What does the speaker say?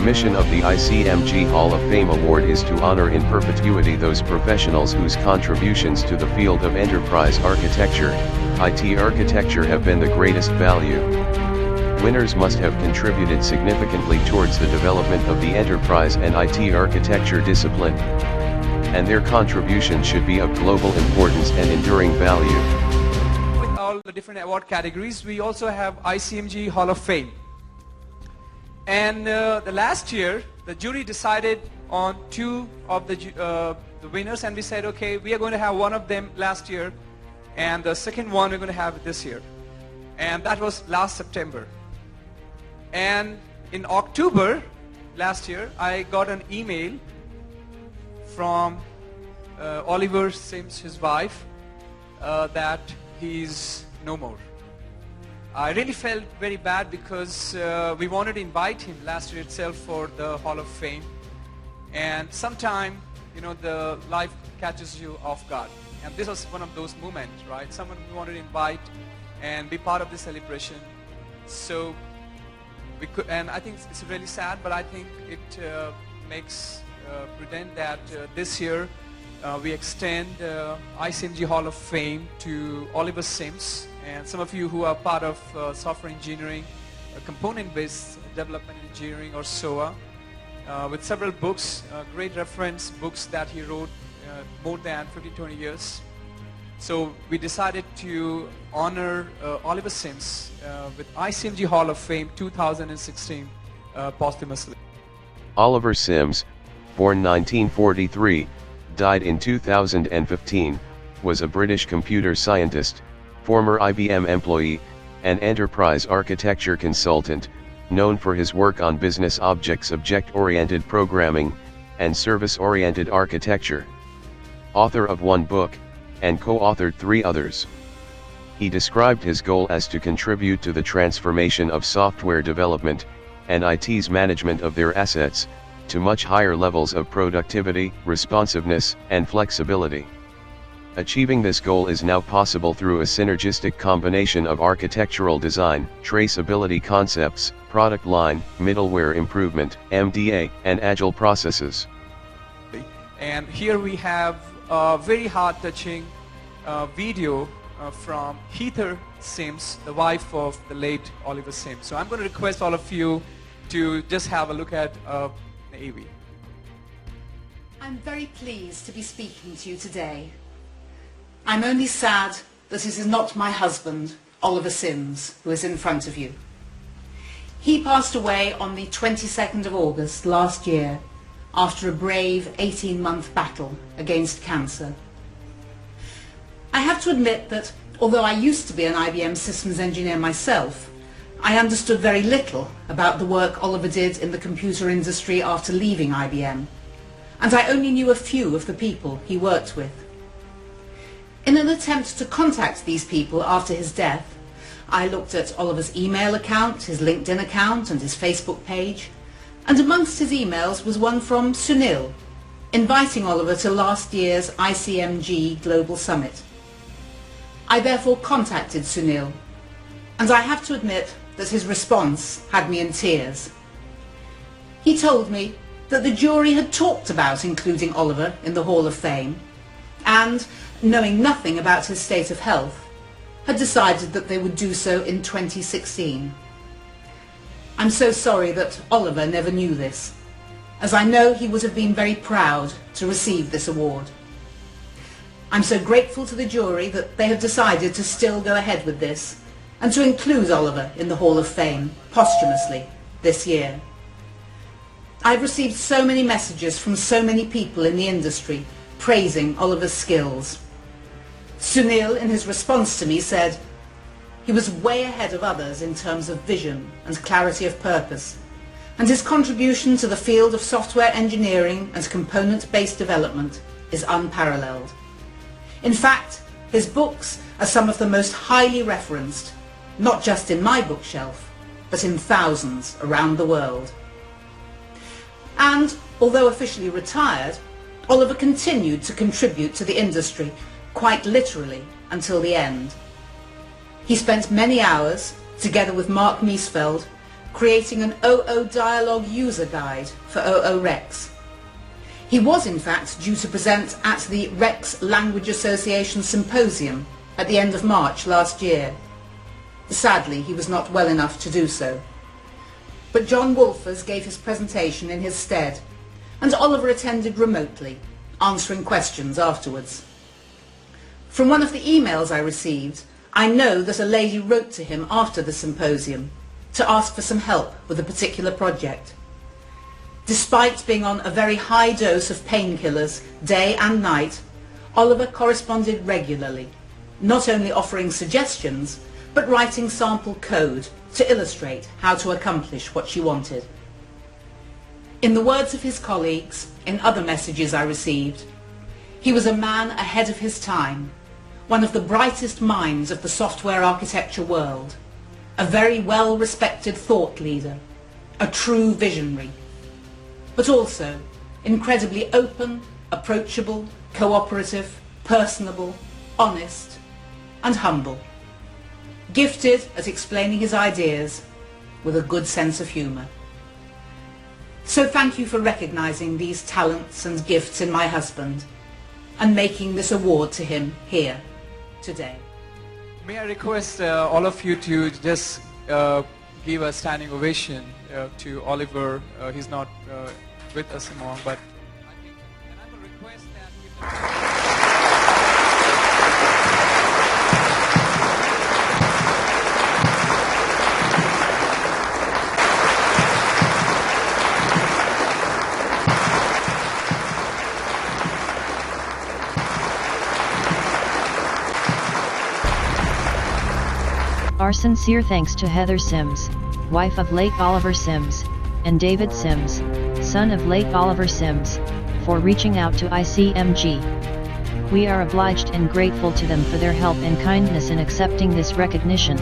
mission of the ICMG Hall of Fame award is to honor in perpetuity those professionals whose contributions to the field of enterprise architecture, IT architecture, have been the greatest value. Winners must have contributed significantly towards the development of the enterprise and IT architecture discipline, and their contribution should be of global importance and enduring value. With all the different award categories, we also have ICMG Hall of Fame. And the last year, the jury decided on two of the winners, and we said, okay, we are going to have one of them last year, and the second one we're going to have this year. And that was last September. And in October last year, I got an email from Oliver Sims, his wife, that he's no more. I really felt very bad because we wanted to invite him last year itself for the Hall of Fame, and sometime, you know, the life catches you off guard, and this was one of those moments, right? Someone we wanted to invite and be part of the celebration. So we could, and I think it's really sad, but I think it makes prudent that this year we extend ICMG Hall of Fame to Oliver Sims. And some of you who are part of software engineering, component-based development engineering, or SOA, with several books, great reference books that he wrote more than 20 years. So we decided to honor Oliver Sims with ICMG Hall of Fame 2016 posthumously. Oliver Sims, born 1943, died in 2015, was a British computer scientist, former IBM employee, and enterprise architecture consultant, known for his work on business objects, object-oriented programming, and service-oriented architecture. Author of one book, and co-authored 3 others. He described his goal as to contribute to the transformation of software development, and IT's management of their assets, to much higher levels of productivity, responsiveness, and flexibility. Achieving this goal is now possible through a synergistic combination of architectural design, traceability concepts, product line, middleware improvement, MDA, and agile processes. And here we have a very heart-touching video from Heather Sims, the wife of the late Oliver Sims. So I'm going to request all of you to just have a look at the AV. I'm very pleased to be speaking to you today. I'm only sad that it is not my husband, Oliver Sims, who is in front of you. He passed away on the 22nd of August last year after a brave 18-month battle against cancer. I have to admit that although I used to be an IBM systems engineer myself, I understood very little about the work Oliver did in the computer industry after leaving IBM, and I only knew a few of the people he worked with. In an attempt to contact these people after his death, I looked at Oliver's email account, his LinkedIn account, and his Facebook page, and amongst his emails was one from Sunil, inviting Oliver to last year's ICMG Global Summit. I therefore contacted Sunil, and I have to admit that his response had me in tears. He told me that the jury had talked about including Oliver in the Hall of Fame, and, knowing nothing about his state of health, had decided that they would do so in 2016. I'm so sorry that Oliver never knew this, as I know he would have been very proud to receive this award. I'm so grateful to the jury that they have decided to still go ahead with this and to include Oliver in the Hall of Fame posthumously this year. I've received so many messages from so many people in the industry praising Oliver's skills. Sunil, in his response to me, said he was way ahead of others in terms of vision and clarity of purpose, and his contribution to the field of software engineering and component-based development is unparalleled. In fact, his books are some of the most highly referenced, not just in my bookshelf, but in thousands around the world. And, although officially retired, Oliver continued to contribute to the industry quite literally until the end. He spent many hours, together with Mark Miesfeld, creating an OO Dialogue user guide for OO Rex. He was in fact due to present at the Rex Language Association Symposium at the end of March last year. Sadly, he was not well enough to do so. But John Wolfers gave his presentation in his stead, and Oliver attended remotely, answering questions afterwards. From one of the emails I received, I know that a lady wrote to him after the symposium to ask for some help with a particular project. Despite being on a very high dose of painkillers day and night, Oliver corresponded regularly, not only offering suggestions, but writing sample code to illustrate how to accomplish what she wanted. In the words of his colleagues, in other messages I received, he was a man ahead of his time, one of the brightest minds of the software architecture world, a very well-respected thought leader, a true visionary, but also incredibly open, approachable, cooperative, personable, honest, and humble, gifted at explaining his ideas with a good sense of humour. So thank you for recognising these talents and gifts in my husband and making this award to him here today. May I request all of you to just give a standing ovation to Oliver. He's not with us anymore, but I think, and I will request that Our sincere thanks to Heather Sims, wife of late Oliver Sims, and David Sims, son of late Oliver Sims, for reaching out to ICMG. We are obliged and grateful to them for their help and kindness in accepting this recognition.